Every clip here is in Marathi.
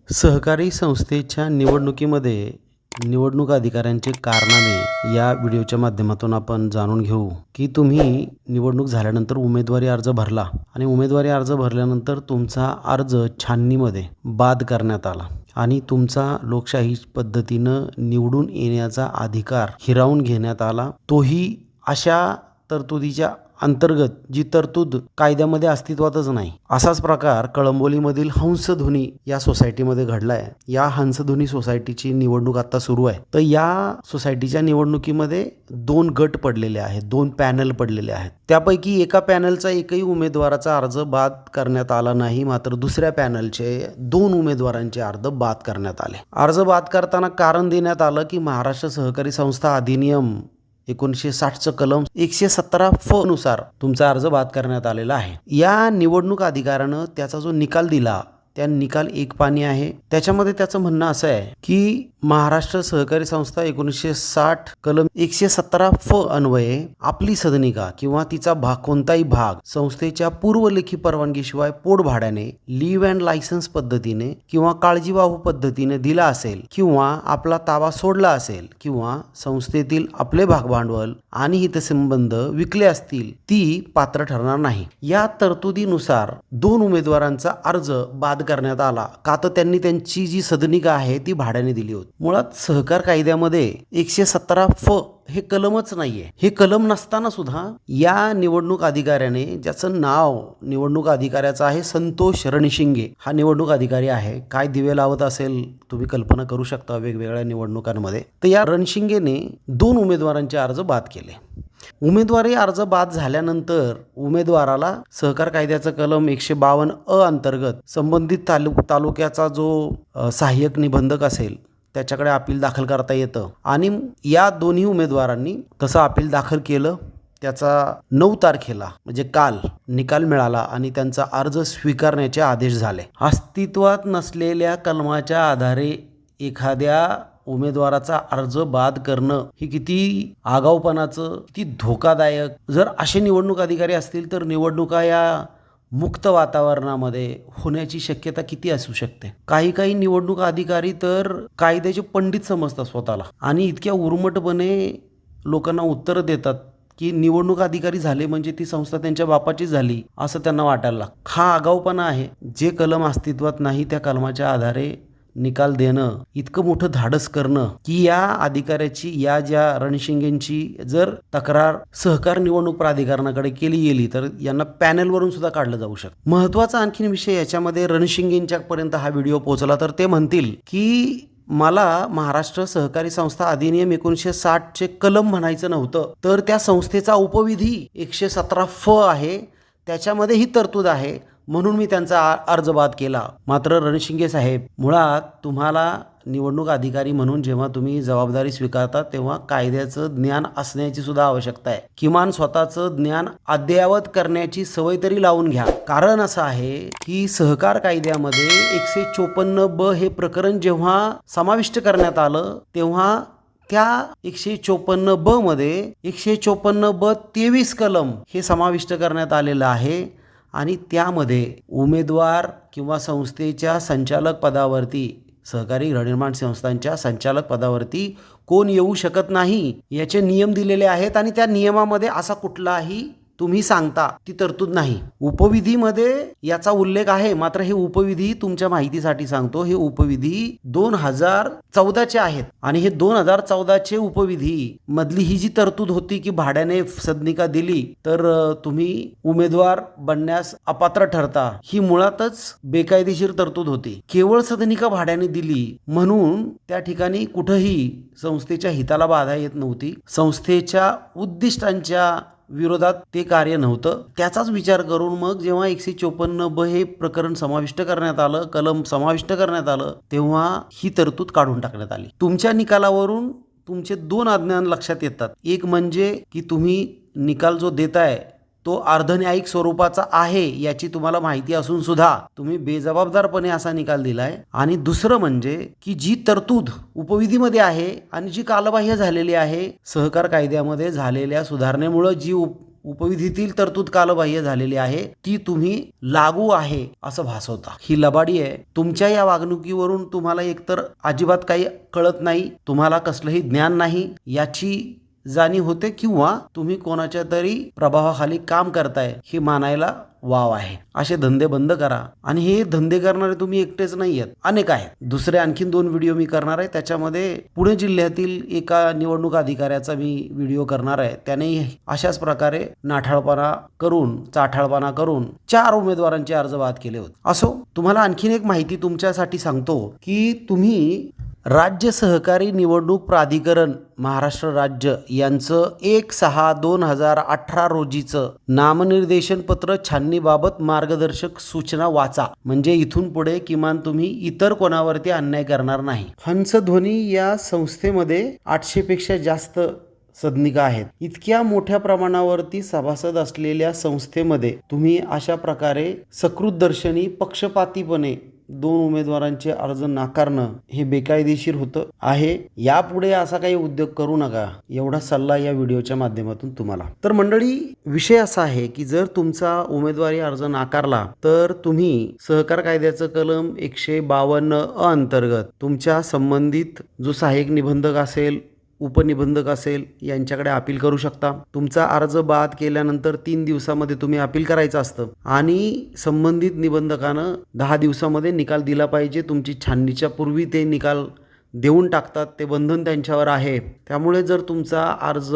सहकारी संस्थेच्या निवडणुकीमध्ये निवडणूक अधिकाऱ्यांचे कारनामे या व्हिडिओच्या माध्यमातून आपण जाणून घेऊ की तुम्ही निवडणूक झाल्यानंतर उमेदवारी अर्ज भरला आणि उमेदवारी अर्ज भरल्यानंतर तुमचा अर्ज छाननीमध्ये बाद करण्यात आला आणि तुमचा लोकशाही पद्धतीनं निवडून येण्याचा अधिकार हिरावून घेण्यात आला, तोही अशा तरतुदीच्या अंतर्गत जी तरतूद कायद्यामध्ये अस्तित्वातच नाही. असाच प्रकार कळंबोलीमधील हंसध्वनी या सोसायटीमध्ये घडलाय. या हंसध्वनी सोसायटीची निवडणूक आता सुरू आहे. तर या सोसायटीच्या निवडणुकीमध्ये 2 गट पडलेले आहेत, 2 पॅनल पडलेले आहेत. त्यापैकी एका पॅनलचा एकही उमेदवाराचा अर्ज बाद करण्यात आला नाही, मात्र दुसऱ्या पॅनलचे 2 उमेदवारांचे अर्ज बाद करण्यात आले. अर्ज बाद करताना कारण देण्यात आलं की महाराष्ट्र सहकारी संस्था अधिनियम 1960चं कलम 117 फ नुसार तुमचा अर्ज बाद करण्यात आलेला आहे. या निवडणूक अधिकाऱ्यानं त्याचा जो निकाल दिला त्या निकाल एक पानी आहे. त्याच्यामध्ये त्याचं म्हणणं असं आहे की महाराष्ट्र सहकारी संस्था 1960 कलम 117 फ अन्वये आपली सदनिका किंवा तिचा भाग कोणताही भाग संस्थेच्या पूर्वलेखी परवानगीशिवाय पोटभाड्याने लिव्ह अँड लायसन्स पद्धतीने किंवा काळजीवाहू पद्धतीने दिला असेल किंवा आपला ताबा सोडला असेल किंवा संस्थेतील आपले भागभांडवल आणि हितसंबंध विकले असतील, ती पात्र ठरणार नाही. या तरतुदीनुसार 2 उमेदवारांचा अर्ज बाद करण्यात आला का तर त्यांनी त्यांची जी सदनिका आहे ती भाड्याने दिली होती. मुळात सहकार कायद्यामध्ये 117 फ हे कलमच नाहीये. हे कलम नसताना सुद्धा या निवडणूक अधिकाऱ्याने, ज्याचं नाव निवडणूक अधिकाऱ्याचं आहे संतोष रणशिंगे, हा निवडणूक अधिकारी आहे. काय दिवे लावत असेल तुम्ही कल्पना करू शकता वेगवेगळ्या निवडणुकांमध्ये. तर या रणशिंगेने 2 उमेदवारांचे अर्ज बाद केले. उमेदवारी अर्ज बाद झाल्यानंतर उमेदवाराला सहकार कायद्याचा कलम 152 अ अंतर्गत संबंधित तालुक्याचा जो सहाय्यक निबंधक असेल त्याच्याकडे अपील दाखल करता येतं आणि या दोन्ही उमेदवारांनी तसं अपील दाखल केलं. त्याचा 9 तारखेला म्हणजे काल निकाल मिळाला आणि त्यांचा अर्ज स्वीकारण्याचे आदेश झाले. अस्तित्वात नसलेल्या कलमाच्या आधारे एखाद्या उमेदवाराचा अर्ज बाद करणं ही किती आगाऊपणाचं, किती धोकादायक. जर असे निवडणूक अधिकारी असतील तर निवडणुका या मुक्त वातावरणामध्ये होण्याची शक्यता किती असू शकते. काही निवडणूक अधिकारी तर कायद्याचे पंडित समजतात स्वतःला आणि इतक्या उर्मटपणे लोकांना उत्तर देतात की निवडणूक अधिकारी झाले म्हणजे ती संस्था त्यांच्या बापाची झाली असं त्यांना वाटायला लागतं. हा आगाऊपणा आहे. जे कलम अस्तित्वात नाही त्या कलमाच्या आधारे निकाल देणं, इतकं मोठं धाडस करणं की या अधिकाऱ्याची, या ज्या रणशिंगेंची जर तक्रार सहकार निवडणूक प्राधिकरणाकडे केली गेली तर यांना पॅनलवरून सुद्धा काढलं जाऊ शकतं. महत्त्वाचा आणखीन विषय याच्यामध्ये, रणशिंगेंच्या पर्यंत हा व्हिडिओ पोहोचला तर ते म्हणतील की मला महाराष्ट्र सहकारी संस्था अधिनियम 1960चे कलम म्हणायचं नव्हतं, तर त्या संस्थेचा उपविधी 117 फ आहे, त्याच्यामध्ये ही तरतूद आहे म्हणून मी त्यांचा अर्ज बाद केला. मात्र रणशिंगे साहेब, मुळात तुम्हाला निवडणूक अधिकारी म्हणून जेव्हा तुम्ही जबाबदारी स्वीकारता तेव्हा कायद्याचं ज्ञान असण्याची सुद्धा आवश्यकता आहे. किमान स्वतःचं ज्ञान अद्ययावत करण्याची सवय तरी लावून घ्या. कारण असं आहे की सहकार कायद्यामध्ये 154 ब हे प्रकरण जेव्हा समाविष्ट करण्यात आलं तेव्हा त्या 154 ब मध्ये 154 ब 23 कलम हे समाविष्ट करण्यात आलेलं आहे आणि त्यामध्ये उमेदवार किंवा संस्थेच्या संचालक पदावरती, सहकारी गृहनिर्माण संस्थांच्या संचालक पदावरती कोण येऊ शकत नाही याचे नियम दिलेले आहेत आणि त्या नियमामध्ये असा कुठलाही तुम्ही सांगता ती तरतूद नाही. उपविधीमध्ये याचा उल्लेख आहे, मात्र हे उपविधी तुमच्या माहितीसाठी सांगतो, हे उपविधी 2014चे आहेत आणि हे 2014चे उपविधी मधली ही जी तरतूद होती की भाड्याने सदनिका दिली तर तुम्ही उमेदवार बनण्यास अपात्र ठरता, ही मुळातच बेकायदेशीर तरतूद होती. केवळ सदनिका भाड्याने दिली म्हणून त्या ठिकाणी कुठंही संस्थेच्या हिताला बाधा येत नव्हती. संस्थेच्या उद्दिष्टांच्या विरोधात ते कार्य नव्हतं. त्याचाच विचार करून मग जेव्हा 154 ब हे प्रकरण समाविष्ट करण्यात आलं, कलम समाविष्ट करण्यात आलं, तेव्हा ही तरतूद काढून टाकण्यात आली. तुमच्या निकालावरून तुमचे 2 अज्ञान लक्षात येतात. एक म्हणजे की तुम्ही निकाल जो देताय तो अर्धन्यायिक स्वरूपाचा आहे याची तुम्हाला माहिती असून सुद्धा तुम्ही बेजबाबदारपणे असा निकाल दिलाय. आणि दुसरं म्हणजे की जी तरतूद उपविधीमध्ये आहे आणि जी कालबाह्य झालेली आहे, सहकार कायद्यामध्ये झालेल्या सुधारणेमुळे जी उपविधीतील तरतूद कालबाह्य झालेली आहे ती तुम्ही लागू आहे असं भासवता. ही लबाडी आहे. तुमच्या या वागणुकीवरून तुम्हाला एकतर अजिबात काही कळत नाही, तुम्हाला कसलंही ज्ञान नाही याची जाणीव होते, किंवा तुम्ही कोणाच्या तरी प्रभावाखाली काम करताय हे मानायला वाव आहे. असे धंदे बंद करा. आणि हे धंदे करणारे तुम्ही एकटेच नाही आहेत, अनेक आहेत. दुसरे आणखीन 2 व्हिडिओ मी करणार आहे. त्याच्यामध्ये पुणे जिल्ह्यातील एका निवडणूक अधिकाऱ्याचा मी व्हिडिओ करणार आहे. त्याने अशाच प्रकारे चाठाळपणा करून 4 उमेदवारांचे अर्ज बाद केले होते. असो, तुम्हाला आणखीन एक माहिती तुमच्यासाठी सांगतो की तुम्ही राज्य सहकारी निवडणूक प्राधिकरण महाराष्ट्र राज्य यांचं 1/6/2018 रोजीचं नामनिर्देशन पत्र छाननीबाबत मार्गदर्शक सूचना वाचा. म्हणजे इथून पुढे किमान तुम्ही इतर कोणावरती अन्याय करणार नाही. हंसध्वनी या संस्थेमध्ये 800 पेक्षा जास्त सदनिका आहेत. इतक्या मोठ्या प्रमाणावरती सभासद असलेल्या संस्थेमध्ये तुम्ही अशा प्रकारे सकृतदर्शनी पक्षपातीपणे 2 उमेदवारांचे अर्ज नाकारणं हे बेकायदेशीर होतं आहे. यापुढे असा काही उद्योग करू नका, एवढा सल्ला या व्हिडिओच्या माध्यमातून तुम्हाला. तर मंडळी, विषय असा आहे की जर तुमचा उमेदवारी अर्ज नाकारला तर तुम्ही सहकार कायद्याचं कलम 152 अंतर्गत तुमच्या संबंधित जो सहाय्यक निबंधक असेल, उपनिबंधक असेल यांच्याकडे अपील करू शकता. तुमचा अर्ज बाद केल्यानंतर 3 दिवसामध्ये तुम्ही अपील करायचं असतं आणि संबंधित निबंधकानं 10 दिवसामध्ये निकाल दिला पाहिजे. तुमची छाननीच्या पूर्वी ते निकाल देऊन टाकतात, ते बंधन त्यांच्यावर आहे. त्यामुळे जर तुमचा अर्ज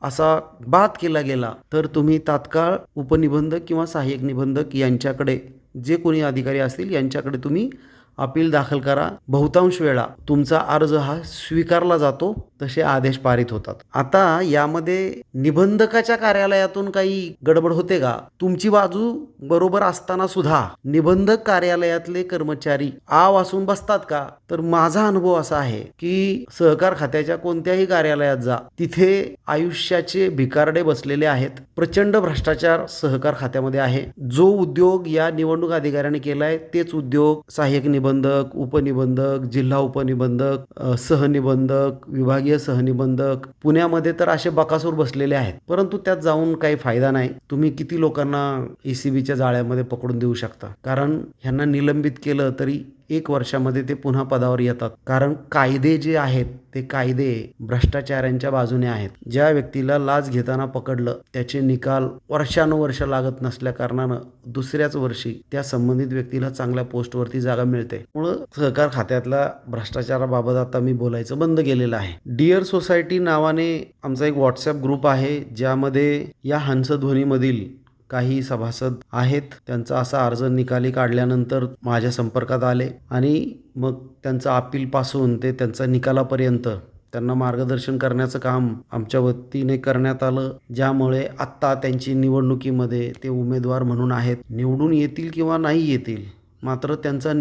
असा बाद केला गेला तर तुम्ही तात्काळ उपनिबंधक किंवा सहाय्यक निबंधक यांच्याकडे, जे कोणी अधिकारी असतील यांच्याकडे तुम्ही अपील दाखल करा. बहुतांश वेळा तुमचा अर्ज हा स्वीकारला जातो, तसे आदेश पारित होतात. आता यामध्ये निबंधकाच्या कार्यालयातून काही गडबड होते का? तुमची बाजू बरोबर असताना सुद्धा निबंधक कार्यालयातले कर्मचारी आ वासून बसतात का? तर माझा अनुभव असा आहे की सहकार खात्याच्या कोणत्याही कार्यालयात जा, तिथे आयुष्याचे भिकारडे बसलेले आहेत. प्रचंड भ्रष्टाचार सहकार खात्यामध्ये आहे. जो उद्योग या निवडणूक अधिकाऱ्याने केलाय तेच उद्योग सहाय्यक निबंधक, उपनिबंधक, जिल्हा उपनिबंधक, सहनिबंधक, विभागीय सहनिबंधक पुण्यामध्ये तर असे बकासूर बसलेले आहेत. परंतु त्यात जाऊन काही फायदा नाही. तुम्ही किती लोकांना ECBच्या जाळ्यामध्ये पकडून देऊ शकता? कारण ह्यांना निलंबित केलं तरी 1 वर्षामध्ये ते पुन्हा पदावर येतात. कारण कायदे जे आहेत ते कायदे भ्रष्टाचाऱ्यांच्या बाजूने आहेत. ज्या व्यक्तीला लाच घेताना पकडलं त्याचे निकाल वर्षानुवर्ष लागत नसल्या कारणानं दुसऱ्याच वर्षी त्या संबंधित व्यक्तीला चांगल्या पोस्टवरती जागा मिळते. म्हणून सहकार खात्यातल्या भ्रष्टाचाराबाबत आता मी बोलायचं बंद केलेलं आहे. डिअर सोसायटी नावाने आमचा एक व्हॉट्सॲप ग्रुप आहे, ज्यामध्ये या हंसध्वनीमधील काही सभासद आहेत. त्यांचा असा अर्ज निकाली काढल्यानंतर माझ्या संपर्कात आले आणि मग त्यांचं अपीलपासून ते त्यांचा निकालापर्यंत त्यांना मार्गदर्शन करण्याचं काम आमच्या वतीने करण्यात आलं. ज्यामुळे आत्ता त्यांची निवडणुकीमध्ये ते उमेदवार म्हणून आहेत. निवडून येतील किंवा नाही येतील, मात्र त्यांचा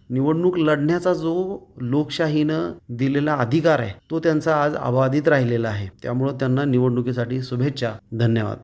निवडणूक लढण्याचा जो लोकशाहीनं दिलेला अधिकार आहे तो त्यांचा आज अबाधित राहिलेला आहे. त्यामुळं त्यांना निवडणुकीसाठी शुभेच्छा. धन्यवाद.